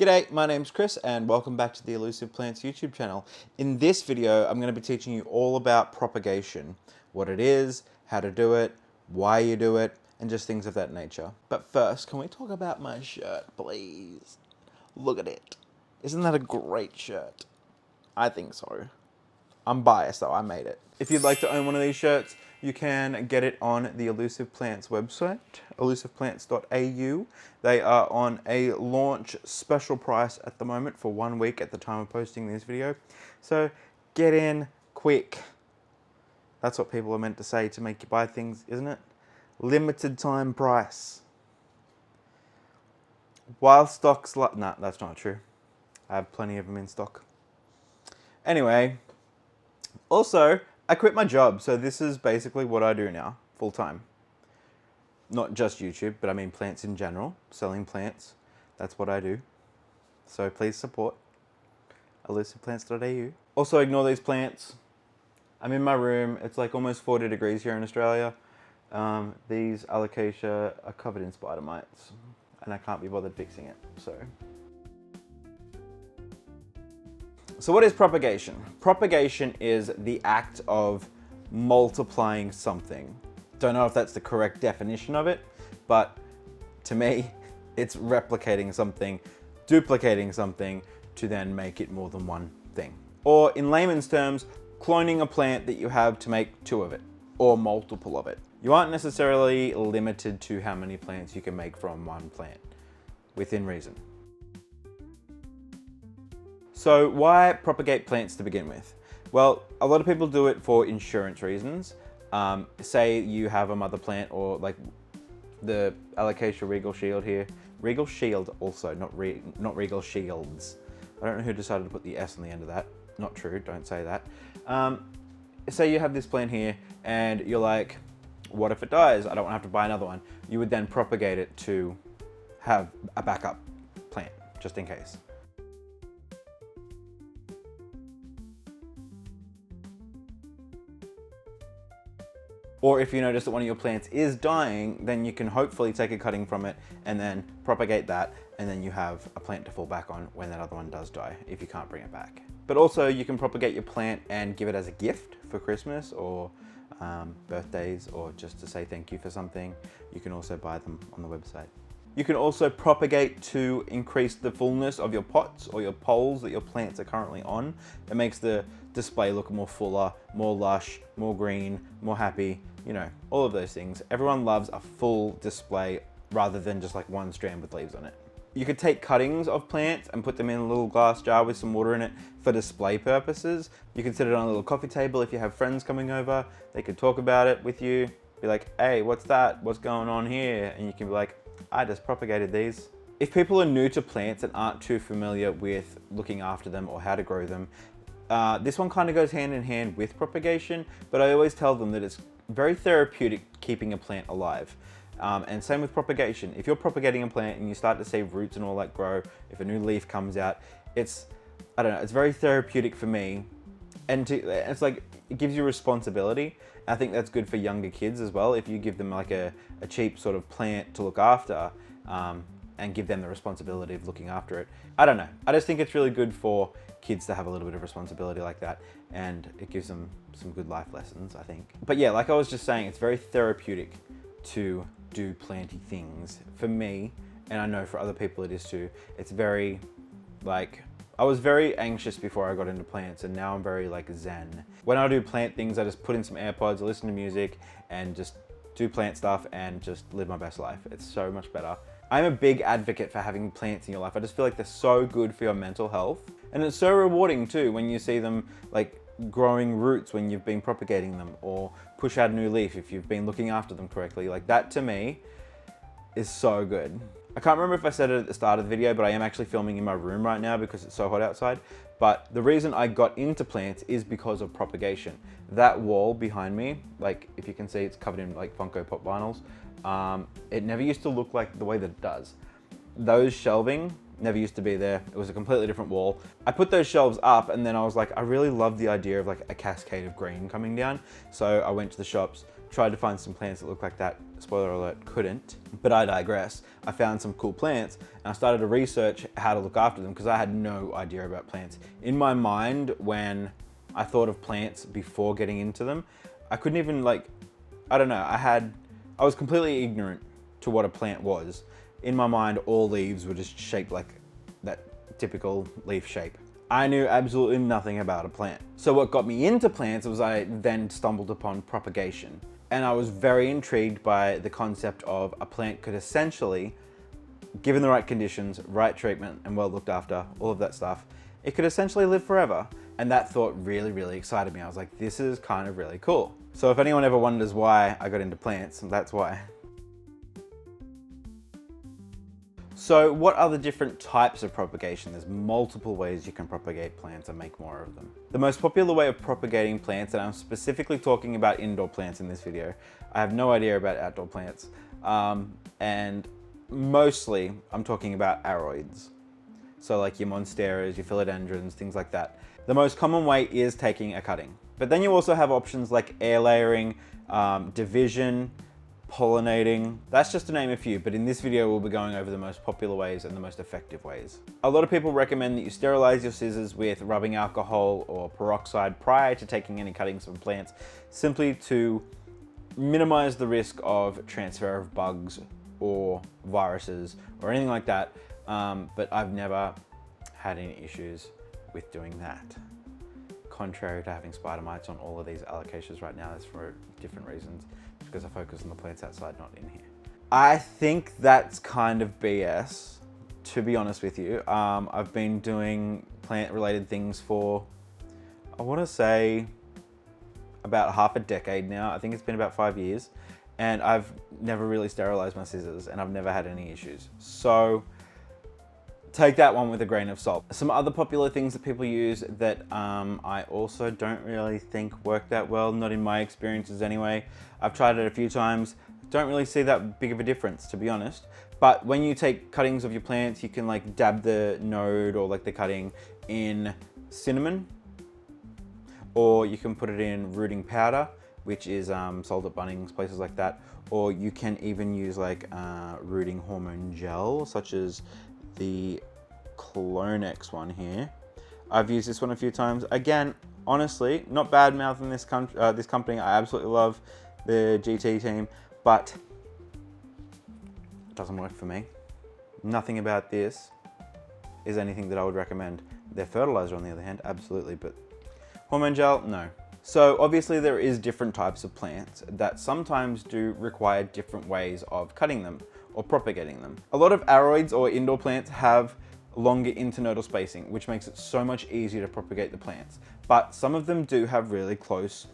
G'day, my name's Chris and welcome back to the Elusive Plants YouTube channel. In this video, I'm going to be teaching you all about propagation, what it is, how to do it, why you do it, and just things of that nature. But first, can we talk about my shirt, please? Look at it. Isn't that a great shirt? I think so. I'm biased though, I made it. If you'd like to own one of these shirts, you can get it on the Elusive Plants website, elusiveplants.au. They are on a launch special price at the moment for 1 week at the time of posting this video. So get in quick. That's what people are meant to say to make you buy things, isn't it? Limited time price. While stock's nah, that's not true. I have plenty of them in stock. Anyway, also, I quit my job, so this is basically what I do now, full time. Not just YouTube, but I mean plants in general, selling plants. That's what I do. So please support elusiveplants.au. Also ignore these plants. I'm in my room. It's like almost 40 degrees here in Australia. These alocasia are covered in spider mites, and I can't be bothered fixing it, So what is propagation? Propagation is the act of multiplying something. Don't know if that's the correct definition of it, but to me, it's replicating something, duplicating something to then make it more than one thing. Or in layman's terms, cloning a plant that you have to make two of it, or multiple of it. You aren't necessarily limited to how many plants you can make from one plant, within reason. So why propagate plants to begin with? Well, a lot of people do it for insurance reasons. Say you have a mother plant or like the Alocasia Regal Shield here. Regal Shield also, not Regal Shields. I don't know who decided to put the S on the end of that. Not true, don't say that. Say you have this plant here and you're like, what if it dies? I don't want to have to buy another one. You would then propagate it to have a backup plant, just in case. Or if you notice that one of your plants is dying, then you can hopefully take a cutting from it and then propagate that, and then you have a plant to fall back on when that other one does die, if you can't bring it back. But also you can propagate your plant and give it as a gift for Christmas or birthdays, or just to say thank you for something. You can also buy them on the website. You can also propagate to increase the fullness of your pots or your poles that your plants are currently on. It makes the display look more fuller, more lush, more green, more happy, you know, all of those things. Everyone loves a full display rather than just like one strand with leaves on it. You could take cuttings of plants and put them in a little glass jar with some water in it for display purposes. You can set it on a little coffee table if you have friends coming over. They could talk about it with you. Be like, hey, what's that? What's going on here? And you can be like, I just propagated these. If people are new to plants and aren't too familiar with looking after them or how to grow them, this one kind of goes hand in hand with propagation, but I always tell them that it's very therapeutic keeping a plant alive. And same with propagation. If you're propagating a plant and you start to see roots and all that grow, if a new leaf comes out, it's very therapeutic for me. And it's like, it gives you responsibility. I think that's good for younger kids as well. If you give them like a cheap sort of plant to look after, and give them the responsibility of looking after it. I don't know. I just think it's really good for kids to have a little bit of responsibility like that, and it gives them some good life lessons, I think. But yeah, like I was just saying, it's very therapeutic to do planty things. For me, and I know for other people it is too, it's very like, I was very anxious before I got into plants, and now I'm very like zen. When I do plant things, I just put in some AirPods, listen to music, and just do plant stuff and just live my best life. It's so much better. I'm a big advocate for having plants in your life. I just feel like they're so good for your mental health. And it's so rewarding too when you see them like growing roots when you've been propagating them, or push out a new leaf if you've been looking after them correctly. Like that to me is so good. I can't remember if I said it at the start of the video, but I am actually filming in my room right now because it's so hot outside. But the reason I got into plants is because of propagation. That wall behind me, like if you can see, it's covered in like Funko Pop vinyls. It never used to look like the way that it does. Those shelving never used to be there. It was a completely different wall. I put those shelves up and then I was like, I really love the idea of like a cascade of green coming down. So I went to the shops, tried to find some plants that look like that, spoiler alert, couldn't. But I digress. I found some cool plants and I started to research how to look after them because I had no idea about plants. In my mind, when I thought of plants before getting into them, I couldn't even I don't know, I was completely ignorant to what a plant was. In my mind, all leaves were just shaped like that typical leaf shape. I knew absolutely nothing about a plant. So what got me into plants was I then stumbled upon propagation. And I was very intrigued by the concept of a plant could essentially, given the right conditions, right treatment, and well looked after, all of that stuff, it could essentially live forever. And that thought really, really excited me. I was like, this is kind of really cool. So if anyone ever wonders why I got into plants, that's why. So what are the different types of propagation? There's multiple ways you can propagate plants and make more of them. The most popular way of propagating plants, and I'm specifically talking about indoor plants in this video. I have no idea about outdoor plants. And mostly I'm talking about aroids. So like your monsteras, your philodendrons, things like that. The most common way is taking a cutting. But then you also have options like air layering, division, pollinating. That's just to name a few, but in this video we'll be going over the most popular ways and the most effective ways. A lot of people recommend that you sterilize your scissors with rubbing alcohol or peroxide prior to taking any cuttings from plants, simply to minimize the risk of transfer of bugs or viruses or anything like that. But I've never had any issues with doing that. Contrary to having spider mites on all of these alocasias right now, that's for different reasons, because I focus on the plants outside, not in here. I think that's kind of BS, to be honest with you. I've been doing plant-related things for, I want to say, about half a decade now. I think it's been about 5 years, and I've never really sterilized my scissors, and I've never had any issues. So take that one with a grain of salt. Some other popular things that people use that I also don't really think work that well, not in my experiences anyway. I've tried it a few times, don't really see that big of a difference, to be honest. But when you take cuttings of your plants, you can like dab the node or like the cutting in cinnamon, or you can put it in rooting powder, which is sold at Bunnings, places like that. Or you can even use like rooting hormone gel, such as the Clonex one here. I've used this one a few times. Again, honestly, not bad mouthing this company. I absolutely love the GT team, but it doesn't work for me. Nothing about this is anything that I would recommend. Their fertilizer, on the other hand, absolutely, but hormone gel, no. So obviously there is different types of plants that sometimes do require different ways of cutting them or propagating them. A lot of aroids or indoor plants have longer internodal spacing, which makes it so much easier to propagate the plants. But some of them do have really close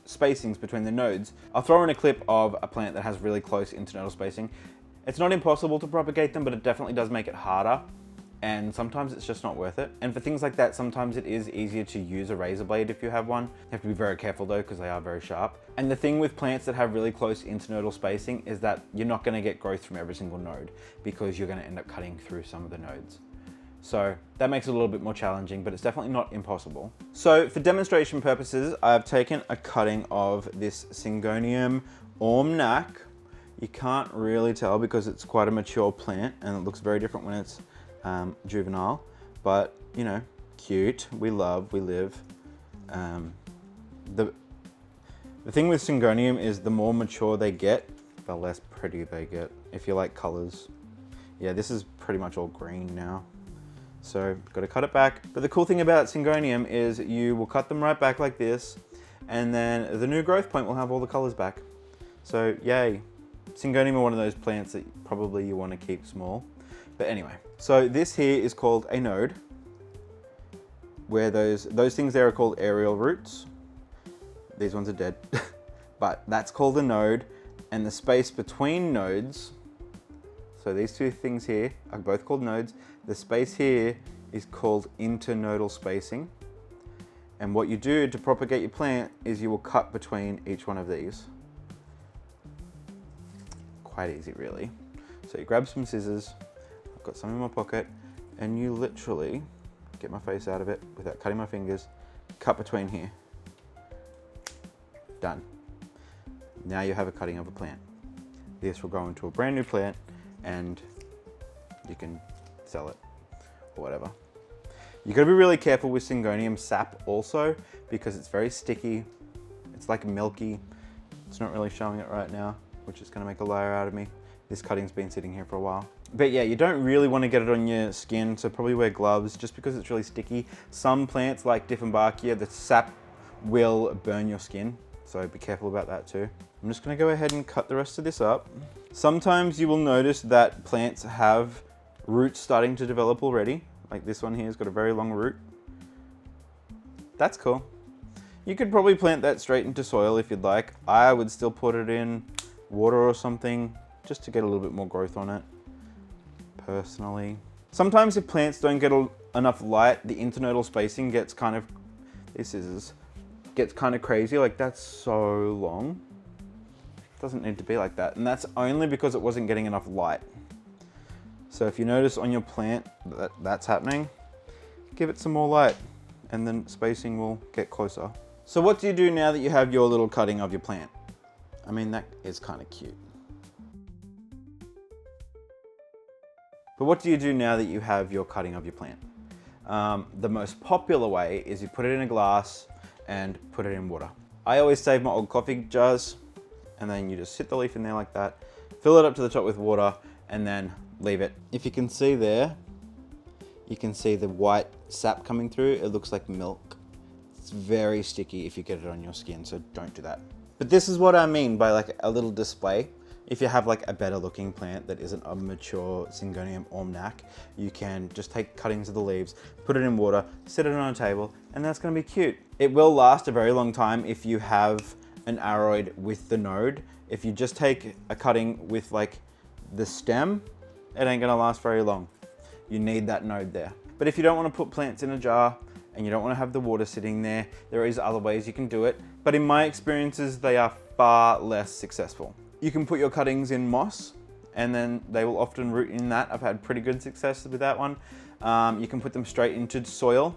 spacings between the nodes. I'll throw in a clip of a plant that has really close internodal spacing. It's not impossible to propagate them, but it definitely does make it harder. And sometimes it's just not worth it. And for things like that, sometimes it is easier to use a razor blade if you have one. You have to be very careful though, because they are very sharp. And the thing with plants that have really close internodal spacing is that you're not going to get growth from every single node, because you're going to end up cutting through some of the nodes. So that makes it a little bit more challenging, but it's definitely not impossible. So for demonstration purposes, I've taken a cutting of this Syngonium Ormnac. You can't really tell because it's quite a mature plant and it looks very different when it's juvenile, but you know, cute. We love, we live. The thing with Syngonium is the more mature they get, the less pretty they get, if you like colors. Yeah, this is pretty much all green now, so got to cut it back. But the cool thing about Syngonium is you will cut them right back like this, and then the new growth point will have all the colors back. So yay. Syngonium are one of those plants that probably you want to keep small. But anyway, so this here is called a node, where those things there are called aerial roots. These ones are dead, but that's called a node. And the space between nodes, so these two things here are both called nodes. The space here is called internodal spacing. And what you do to propagate your plant is you will cut between each one of these. Quite easy, really. So you grab some scissors, I've got some in my pocket, and you literally get my face out of it without cutting my fingers, cut between here. Done. Now you have a cutting of a plant. this will grow into a brand new plant and you can sell it or whatever. You gotta be really careful with Syngonium sap also, because it's very sticky. It's like milky. It's not really showing it right now, which is gonna make a liar out of me. This cutting's been sitting here for a while. But yeah, you don't really wanna get it on your skin, so probably wear gloves just because it's really sticky. Some plants like Dieffenbachia, the sap will burn your skin, so be careful about that too. I'm just gonna go ahead and cut the rest of this up. Sometimes you will notice that plants have roots starting to develop already. Like this one here has got a very long root. That's cool. You could probably plant that straight into soil if you'd like. I would still put it in water or something just to get a little bit more growth on it, personally. Sometimes if plants don't get enough light, the internodal spacing gets kind of, gets kind of crazy. Like that's so long. It doesn't need to be like that. And that's only because it wasn't getting enough light. So if you notice on your plant that that's happening, give it some more light and then spacing will get closer. So what do you do now that you have your little cutting of your plant? I mean, that is kind of cute. But what do you do now that you have your cutting of your plant? The most popular way is you put it in a glass and put it in water. I always save my old coffee jars and then you just sit the leaf in there like that, fill it up to the top with water and then leave it. If you can see there, you can see the white sap coming through. It looks like milk. It's very sticky if you get it on your skin, so don't do that. But this is what I mean by like a little display. If you have like a better looking plant that isn't a mature Syngonium Almanac, you can just take cuttings of the leaves, put it in water, sit it on a table, and that's gonna be cute. It will last a very long time if you have an aroid with the node. If you just take a cutting with like the stem, it ain't gonna last very long. You need that node there. But if you don't wanna put plants in a jar and you don't wanna have the water sitting there, there is other ways you can do it. But in my experiences, they are far less successful. You can put your cuttings in moss and then they will often root in that. I've had pretty good success with that one. You can put them straight into soil,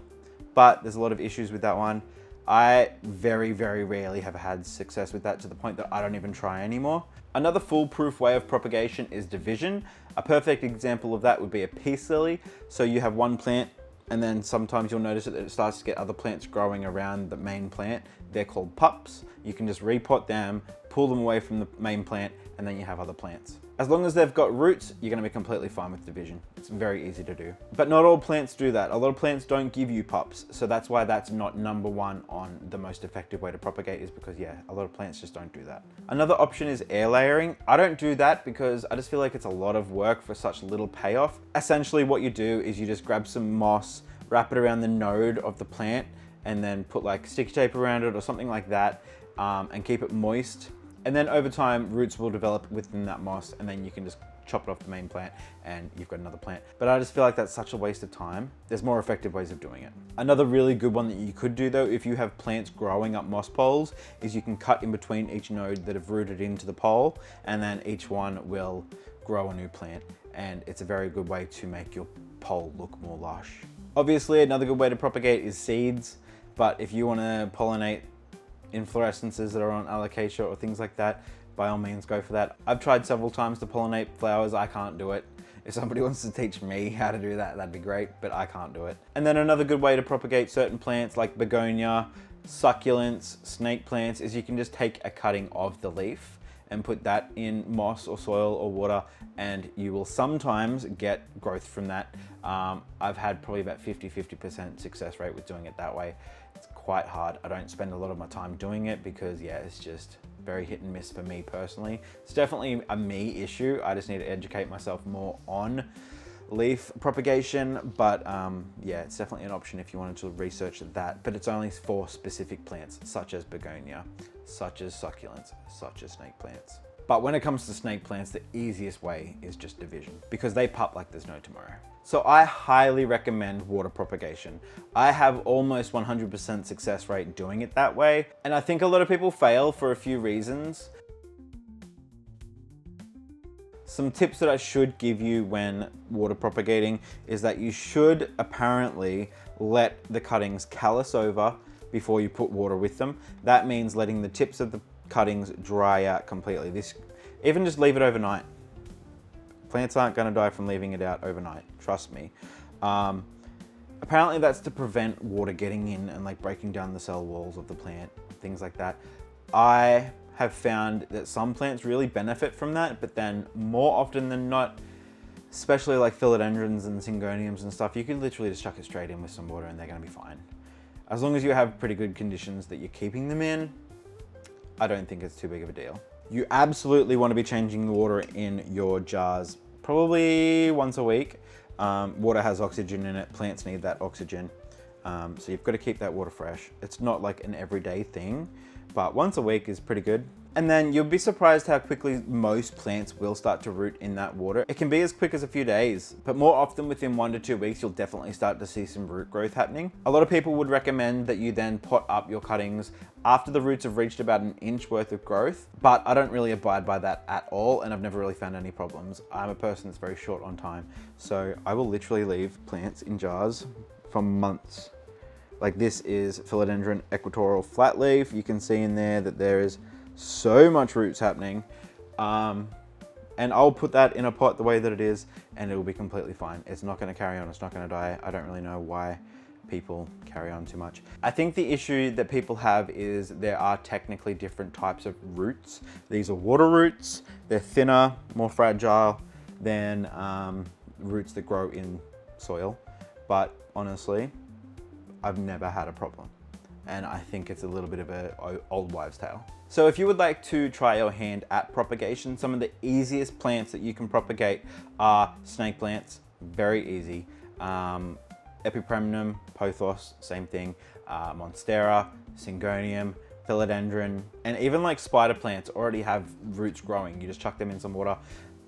but there's a lot of issues with that one. I very, very rarely have had success with that to the point that I don't even try anymore. Another foolproof way of propagation is division. A perfect example of that would be a peace lily. So you have one plant and then sometimes you'll notice that it starts to get other plants growing around the main plant. They're called pups. You can just repot them, pull them away from the main plant, and then you have other plants. As long as they've got roots, you're gonna be completely fine with division. It's very easy to do. But not all plants do that. A lot of plants don't give you pups, so that's why that's not number one on the most effective way to propagate, is because yeah, a lot of plants just don't do that. Another option is air layering. I don't do that because I just feel like it's a lot of work for such little payoff. Essentially what you do is you just grab some moss, wrap it around the node of the plant, and then put like sticky tape around it or something like that, and keep it moist. And then over time, roots will develop within that moss and then you can just chop it off the main plant and you've got another plant. But I just feel like that's such a waste of time. There's more effective ways of doing it. Another really good one that you could do though, if you have plants growing up moss poles, is you can cut in between each node that have rooted into the pole, and then each one will grow a new plant. And it's a very good way to make your pole look more lush. Obviously, another good way to propagate is seeds. But if you wanna pollinate inflorescences that are on alocasia or things like that, by all means go for that. I've tried several times to pollinate flowers. I can't do it. If somebody wants to teach me how to do that, that'd be great, but I can't do it. And then another good way to propagate certain plants like begonia, succulents, snake plants, is you can just take a cutting of the leaf and put that in moss or soil or water, and you will sometimes get growth from that. I've had probably about 50% success rate with doing it that way. It's quite hard. I don't spend a lot of my time doing it because yeah, it's just very hit and miss for me personally. It's definitely a me issue. I just need to educate myself more on leaf propagation, but yeah, it's definitely an option if you wanted to research that, but it's only for specific plants such as begonia, such as succulents, such as snake plants. But when it comes to snake plants, the easiest way is just division, because they pup like there's no tomorrow. So I highly recommend water propagation. I have almost 100% success rate doing it that way, and I think a lot of people fail for a few reasons. Some tips that I should give you when water propagating is that you should apparently let the cuttings callus over before you put water with them. That means letting the tips of the cuttings dry out completely. Even just leave it overnight. Plants aren't going to die from leaving it out overnight, trust me. Apparently that's to prevent water getting in and like breaking down the cell walls of the plant, things like that. I have found that some plants really benefit from that, but then more often than not, especially like philodendrons and syngoniums and stuff, you can literally just chuck it straight in with some water and they're going to be fine. As long as you have pretty good conditions that you're keeping them in, I don't think it's too big of a deal. You absolutely want to be changing the water in your jars probably once a week. Water has oxygen in it, plants need that oxygen. So you've got to keep that water fresh. It's not like an everyday thing, but once a week is pretty good. And then you'll be surprised how quickly most plants will start to root in that water. It can be as quick as a few days, but more often within 1 to 2 weeks, you'll definitely start to see some root growth happening. A lot of people would recommend that you then pot up your cuttings after the roots have reached about 1 inch worth of growth, but I don't really abide by that at all, and I've never really found any problems. I'm a person that's very short on time, so I will literally leave plants in jars for months. Like this is Philodendron equatorial flatleaf. You can see in there that there is so much roots happening, and I'll put that in a pot the way that it is and it will be completely fine. It's not going to carry on, it's not going to die. I don't really know why people carry on too much. I think the issue that people have is there are technically different types of roots. These are water roots. They're thinner, more fragile than roots that grow in soil, but honestly I've never had a problem, and I think it's a little bit of a old wives' tale. So if you would like to try your hand at propagation, some of the easiest plants that you can propagate are snake plants, very easy. Epipremnum, pothos, same thing. Monstera, syngonium, philodendron, and even like spider plants already have roots growing. You just chuck them in some water.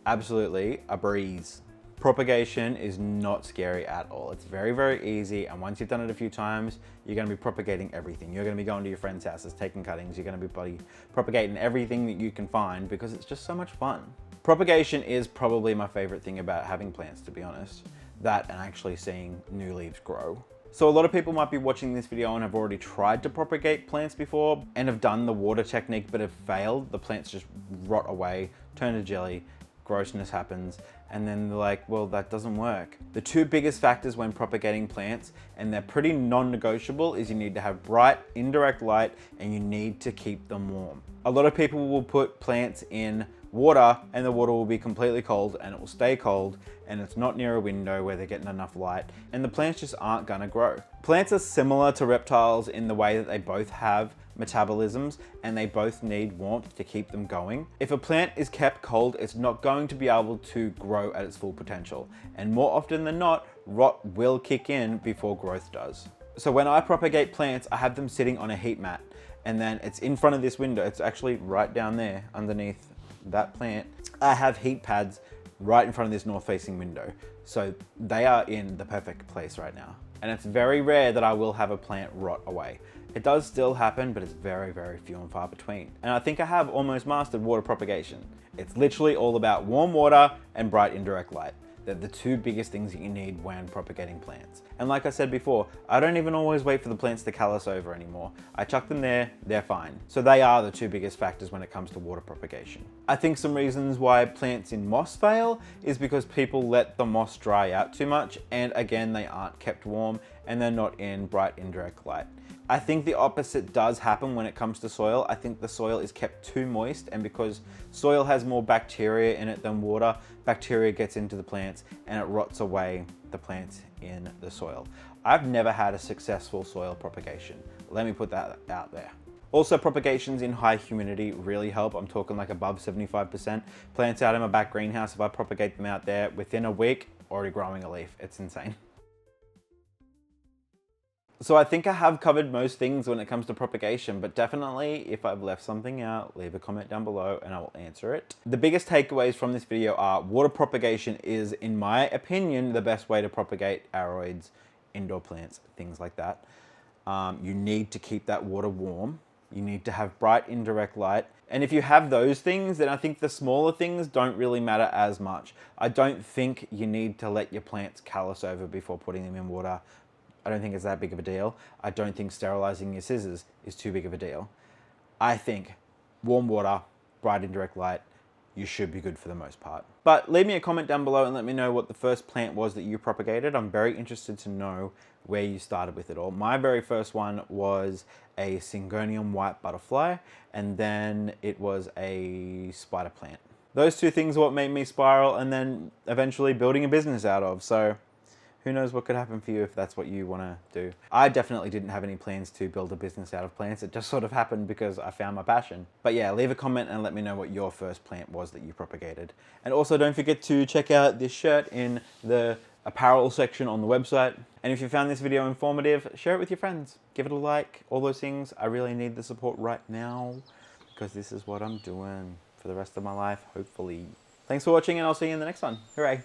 Absolutely a breeze. Propagation is not scary at all. It's very, very easy. And once you've done it a few times, you're going to be propagating everything. You're going to be going to your friends' houses, taking cuttings. You're going to be propagating everything that you can find because it's just so much fun. Propagation is probably my favorite thing about having plants, to be honest. That and actually seeing new leaves grow. So a lot of people might be watching this video and have already tried to propagate plants before and have done the water technique but have failed. The plants just rot away, turn to jelly, grossness happens, and then they're like, well, that doesn't work. The 2 biggest factors when propagating plants, and they're pretty non-negotiable, is you need to have bright indirect light and you need to keep them warm. A lot of people will put plants in water and the water will be completely cold and it will stay cold and it's not near a window where they're getting enough light, and the plants just aren't gonna grow. Plants are similar to reptiles in the way that they both have metabolisms and they both need warmth to keep them going. If a plant is kept cold, it's not going to be able to grow at its full potential, and more often than not, rot will kick in before growth does. So when I propagate plants, I have them sitting on a heat mat, and then it's in front of this window. It's actually right down there underneath that plant. I have heat pads right in front of this north-facing window, so they are in the perfect place right now. And it's very rare that I will have a plant rot away. It does still happen, but it's very, very few and far between. And I think I have almost mastered water propagation. It's literally all about warm water and bright indirect light. They're the 2 biggest things that you need when propagating plants. And like I said before, I don't even always wait for the plants to callus over anymore. I chuck them there, they're fine. So they are the 2 biggest factors when it comes to water propagation. I think some reasons why plants in moss fail is because people let the moss dry out too much, and again, they aren't kept warm and they're not in bright indirect light. I think the opposite does happen when it comes to soil. I think the soil is kept too moist, and because soil has more bacteria in it than water, bacteria gets into the plants and it rots away the plants in the soil. I've never had a successful soil propagation. Let me put that out there. Also, propagations in high humidity really help. I'm talking like above 75%. Plants out in my back greenhouse, if I propagate them out there, within a week, already growing a leaf. It's insane. So I think I have covered most things when it comes to propagation, but definitely if I've left something out, leave a comment down below and I will answer it. The biggest takeaways from this video are water propagation is, in my opinion, the best way to propagate aroids, indoor plants, things like that. You need to keep that water warm. You need to have bright indirect light. And if you have those things, then I think the smaller things don't really matter as much. I don't think you need to let your plants callus over before putting them in water. I don't think it's that big of a deal. I don't think sterilizing your scissors is too big of a deal. I think warm water, bright indirect light, you should be good for the most part. But leave me a comment down below and let me know what the first plant was that you propagated. I'm very interested to know where you started with it all. My very first one was a Syngonium white butterfly, and then it was a spider plant. Those two things are what made me spiral, and then eventually building a business out of. So who knows what could happen for you if that's what you want to do. I definitely didn't have any plans to build a business out of plants. It just sort of happened because I found my passion. But yeah, leave a comment and let me know what your first plant was that you propagated. And also don't forget to check out this shirt in the apparel section on the website. And if you found this video informative, share it with your friends. Give it a like, all those things. I really need the support right now because this is what I'm doing for the rest of my life, hopefully. Thanks for watching, and I'll see you in the next one. Hooray.